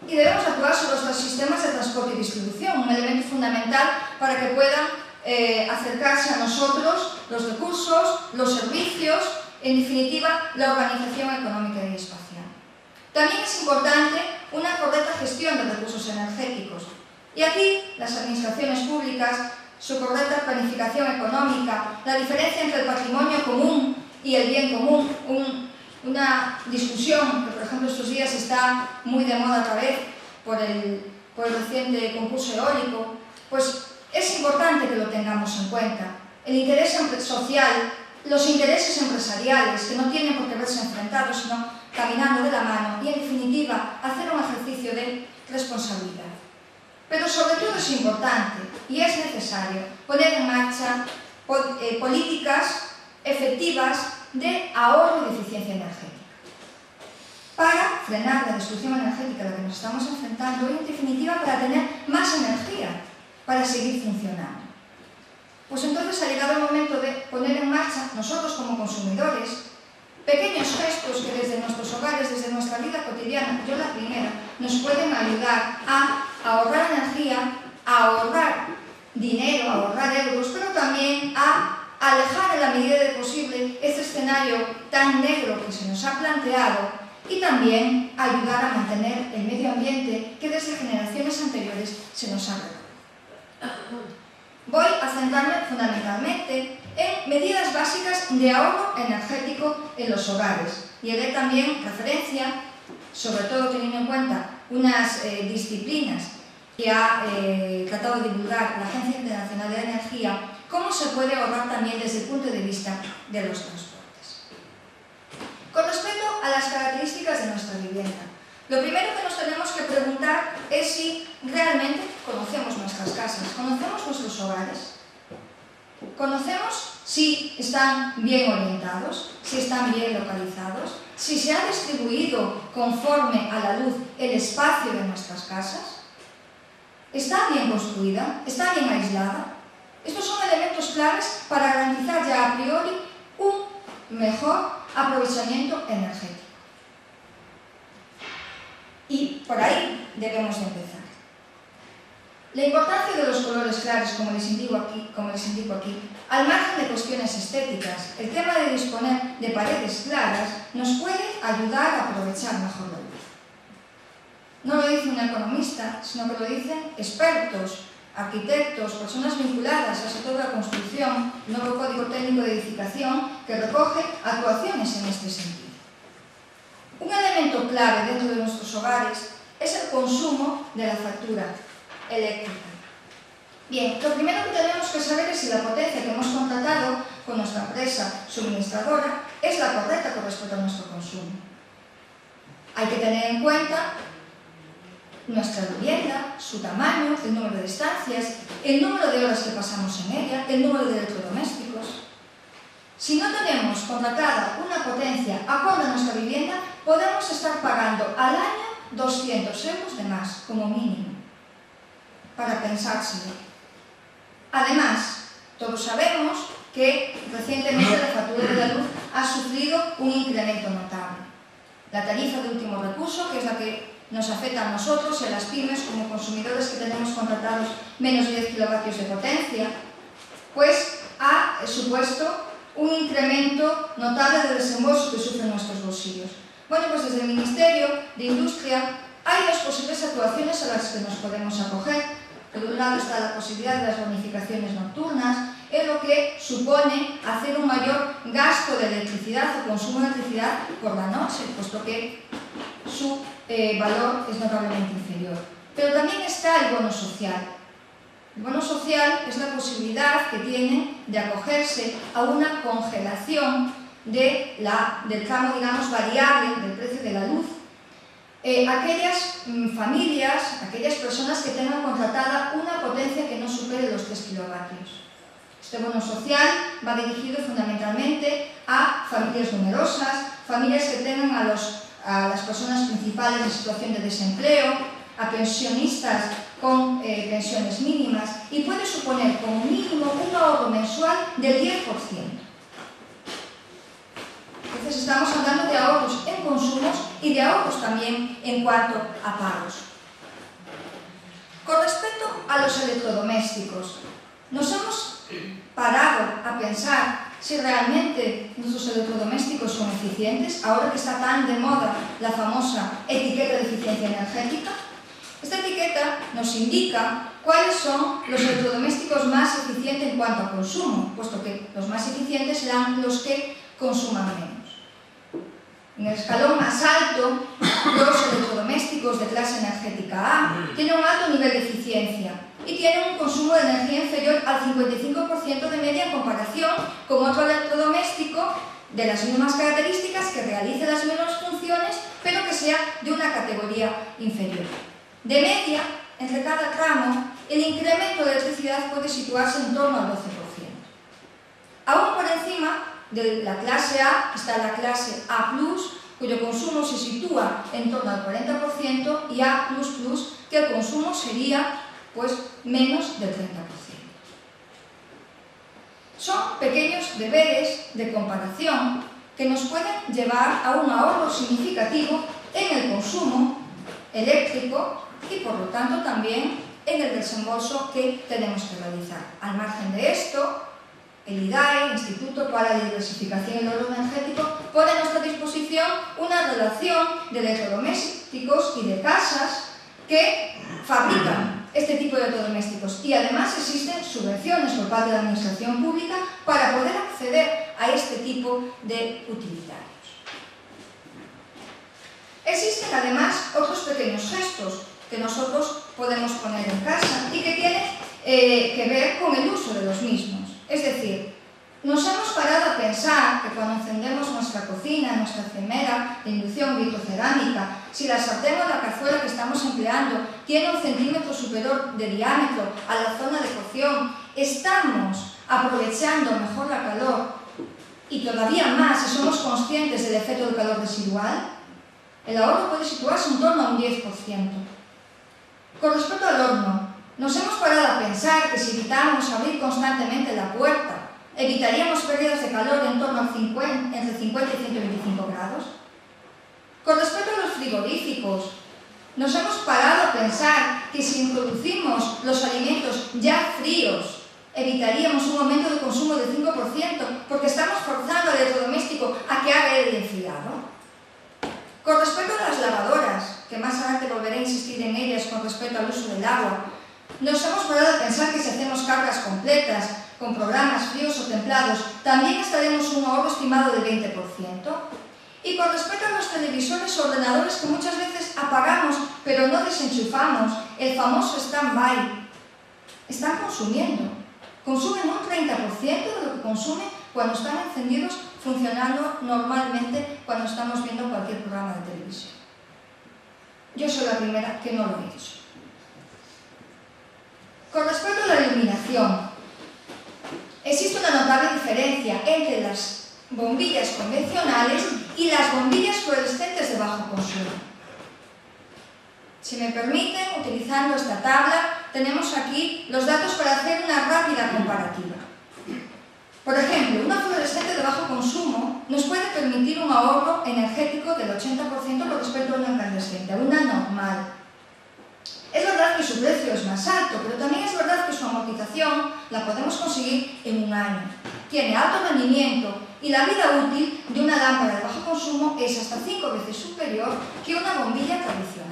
y debemos actuar sobre nuestros sistemas de transporte y distribución, un elemento fundamental para que puedan acercarse a nosotros los recursos, los servicios, en definitiva, la organización económica y espacial. También es importante una correcta gestión de recursos energéticos. Y aquí, las administraciones públicas, su correcta planificación económica, la diferencia entre el patrimonio común y el bien común, una discusión que, por ejemplo, estos días está muy de moda otra vez por el reciente concurso eólico, pues es importante que lo tengamos en cuenta. El interés social, los intereses empresariales, que no tienen por qué verse enfrentados, sino caminando de la mano, y en definitiva, hacer un ejercicio de responsabilidad. Pero sobre todo es importante y es necesario poner en marcha políticas efectivas de ahorro y de eficiencia energética para frenar la destrucción energética a la que nos estamos enfrentando y, en definitiva, para tener más energía para seguir funcionando. Pues entonces ha llegado el momento de poner en marcha, nosotros como consumidores, pequeños gestos que desde nuestros hogares, desde nuestra vida cotidiana, yo la primera, nos pueden ayudar a ahorrar energía, a ahorrar dinero, a ahorrar euros, pero también a alejar en la medida de posible este escenario tan negro que se nos ha planteado y también ayudar a mantener el medio ambiente que desde generaciones anteriores se nos ha regalado. Voy a centrarme fundamentalmente en medidas básicas de ahorro energético en los hogares y haré también referencia, sobre todo teniendo en cuenta unas disciplinas que ha tratado de divulgar la Agencia Internacional de la Energía, cómo se puede ahorrar también desde el punto de vista de los transportes. Con respecto a las características de nuestra vivienda, lo primero que nos tenemos que preguntar es si realmente conocemos nuestras casas, conocemos nuestros hogares, conocemos si están bien orientados, si están bien localizados, si se ha distribuido conforme a la luz el espacio de nuestras casas, está bien construida, está bien aislada. Estos son elementos claves para garantizar ya a priori un mejor aprovechamiento energético. Y por ahí debemos de empezar. La importancia de los colores claros, como les indico aquí, al margen de cuestiones estéticas, el tema de disponer de paredes claras nos puede ayudar a aprovechar mejor la luz. No lo dice un economista, sino que lo dicen expertos, arquitectos, personas vinculadas al sector de la construcción, nuevo Código Técnico de Edificación que recoge actuaciones en este sentido. Un elemento clave dentro de nuestros hogares es el consumo de la factura eléctrica. Bien, lo primero que tenemos que saber es si la potencia que hemos contratado con nuestra empresa suministradora es la correcta con respecto a nuestro consumo. Hay que tener en cuenta nuestra vivienda, su tamaño, el número de estancias, el número de horas que pasamos en ella, el número de electrodomésticos. Si no tenemos contratada una potencia acorde a nuestra vivienda, podemos estar pagando al año 200 euros de más, como mínimo, para pensárselo. Además, todos sabemos que recientemente la factura de la luz ha sufrido un incremento notable. La tarifa de último recurso, que es la que nos afecta a nosotros y a las pymes como consumidores que tenemos contratados menos de 10 kilovatios de potencia, pues ha supuesto un incremento notable de desembolso que sufren nuestros bolsillos. Bueno, pues desde el Ministerio de Industria hay dos posibles actuaciones a las que nos podemos acoger. Por un lado está la posibilidad de las bonificaciones nocturnas, en lo que supone hacer un mayor gasto de electricidad o consumo de electricidad por la noche, puesto que su valor es notablemente inferior. Pero también está el bono social. El bono social es la posibilidad que tiene de acogerse a una congelación del tramo, digamos, variable del precio de la luz. Aquellas familias, aquellas personas que tengan contratada una potencia que no supere los 3 kilovatios. Este bono social va dirigido fundamentalmente a familias numerosas, familias que tengan a las personas principales en situación de desempleo, a pensionistas con pensiones mínimas, y puede suponer como mínimo un ahorro mensual del 10%. Entonces estamos hablando de ahorros en consumos y de ahorros también en cuanto a pagos. a los electrodomésticos. Nos hemos parado a pensar si realmente nuestros electrodomésticos son eficientes, ahora que está tan de moda la famosa etiqueta de eficiencia energética. Esta etiqueta nos indica cuáles son los electrodomésticos más eficientes en cuanto a consumo, puesto que los más eficientes serán los que consuman menos. En el escalón más alto, los electrodomésticos de clase energética A tienen un alto nivel de eficiencia y tienen un consumo de energía inferior al 55% de media en comparación con otro electrodoméstico de las mismas características que realice las mismas funciones, pero que sea de una categoría inferior. De media, entre cada tramo, el incremento de electricidad puede situarse en torno al 12%. Aún por encima de la clase A está la clase A+, cuyo consumo se sitúa en torno al 40%, y A++, que el consumo sería pues menos del 30%. Son pequeños deberes de comparación que nos pueden llevar a un ahorro significativo en el consumo eléctrico y por lo tanto también en el desembolso que tenemos que realizar. Al margen de esto, el IDAE, Instituto para la Diversificación y el Ahorro Energético, pone a nuestra disposición una relación de electrodomésticos y de casas que fabrican este tipo de electrodomésticos, y además existen subvenciones por parte de la administración pública para poder acceder a este tipo de utilitarios. Existen además otros pequeños gestos que nosotros podemos poner en casa y que tienen que ver con el uso de los mismos. Es decir, nos hemos parado a pensar que cuando encendemos nuestra cocina, nuestra encimera de inducción vitrocerámica, si la sartén o la cazuela que estamos empleando tiene 1 centímetro superior de diámetro a la zona de cocción, estamos aprovechando mejor la calor, y todavía más si somos conscientes del efecto del calor residual. El ahorro puede situarse en torno a un 10%. Con respecto al horno, nos hemos parado a pensar que si evitamos abrir constantemente la puerta, evitaríamos pérdidas de calor en torno a entre 50 y 125 grados. Con respecto a los frigoríficos, nos hemos parado a pensar que si introducimos los alimentos ya fríos, evitaríamos un aumento de consumo del 5%, porque estamos forzando al electrodoméstico a que haga el enfriado. Con respecto a las lavadoras, que más adelante volveré a insistir en ellas con respecto al uso del agua, nos hemos parado a pensar que si hacemos cargas completas, con programas fríos o templados, también estaremos un ahorro estimado del 20%. Y con respecto a los televisores o ordenadores que muchas veces apagamos pero no desenchufamos, el famoso stand-by, están consumiendo. Consumen un 30% de lo que consumen cuando están encendidos, funcionando normalmente cuando estamos viendo cualquier programa de televisión. Yo soy la primera que no lo he hecho. Con respecto a la iluminación, existe una notable diferencia entre las bombillas convencionales y las bombillas fluorescentes de bajo consumo. Si me permiten, utilizando esta tabla, tenemos aquí los datos para hacer una rápida comparativa. Por ejemplo, una fluorescente de bajo consumo nos puede permitir un ahorro energético del 80% con respecto a una incandescente, a una normal. Es verdad que su precio es más alto, pero también es verdad que su amortización la podemos conseguir en 1 año. Tiene alto rendimiento y la vida útil de una lámpara de bajo consumo es hasta 5 veces superior que una bombilla tradicional.